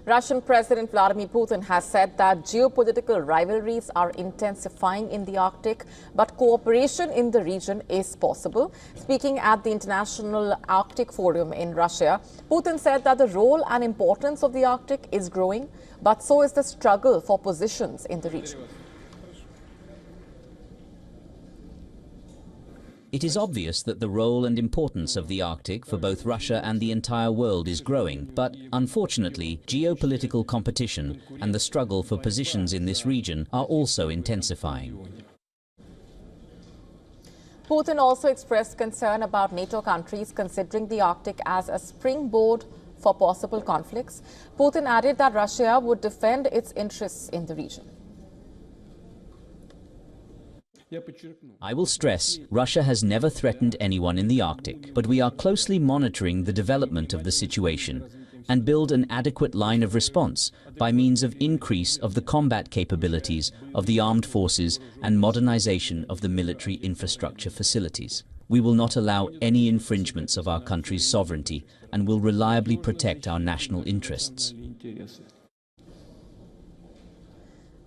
Russian President Vladimir Putin has said that geopolitical rivalries are intensifying in the Arctic, but cooperation in the region is possible. Speaking at the International Arctic Forum in Russia, Putin said that the role and importance of the Arctic is growing, but so is the struggle for positions in the region. It is obvious that the role and importance of the Arctic for both Russia and the entire world is growing, but unfortunately, geopolitical competition and the struggle for positions in this region are also intensifying. Putin also expressed concern about NATO countries considering the Arctic as a springboard for possible conflicts. Putin added that Russia would defend its interests in the region. I will stress, Russia has never threatened anyone in the Arctic, but we are closely monitoring the development of the situation and build an adequate line of response by means of increase of the combat capabilities of the armed forces and modernization of the military infrastructure facilities. We will not allow any infringements of our country's sovereignty and will reliably protect our national interests.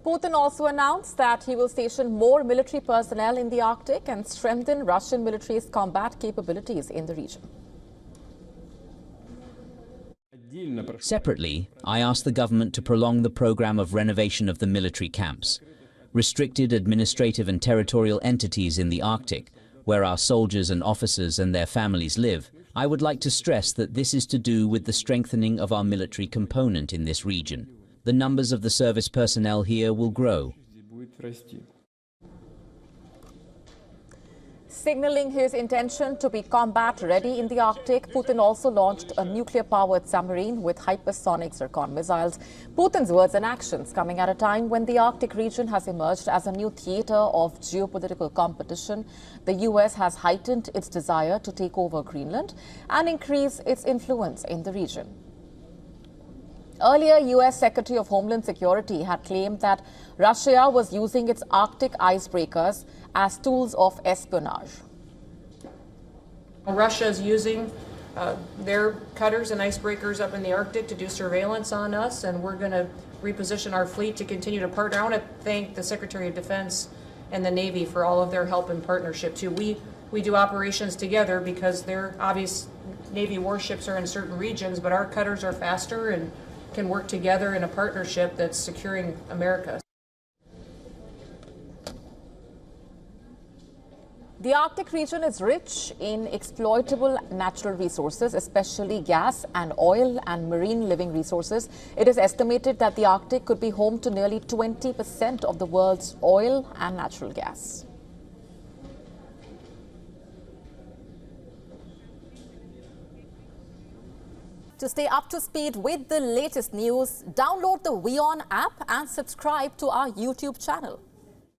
Putin also announced that he will station more military personnel in the Arctic and strengthen Russian military's combat capabilities in the region. Separately, I asked the government to prolong the program of renovation of the military camps, restricted administrative and territorial entities in the Arctic, where our soldiers and officers and their families live. I would like to stress that this is to do with the strengthening of our military component in this region. The numbers of the service personnel here will grow. Signaling his intention to be combat-ready in the Arctic, Putin also launched a nuclear-powered submarine with hypersonic Zircon missiles. Putin's words and actions coming at a time when the Arctic region has emerged as a new theater of geopolitical competition. The U.S. has heightened its desire to take over Greenland and increase its influence in the region. Earlier, U.S. Secretary of Homeland Security had claimed that Russia was using its Arctic icebreakers as tools of espionage. Russia is using their cutters and icebreakers up in the Arctic to do surveillance on us, and we're going to reposition our fleet to continue to partner. I want to thank the Secretary of Defense and the Navy for all of their help and partnership, too. We do operations together because their obvious Navy warships are in certain regions, but our cutters are faster and can work together in a partnership that's securing America. The Arctic region is rich in exploitable natural resources, especially gas and oil and marine living resources. It is estimated that the Arctic could be home to nearly 20% of the world's oil and natural gas. To stay up to speed with the latest news, download the WION app and subscribe to our YouTube channel.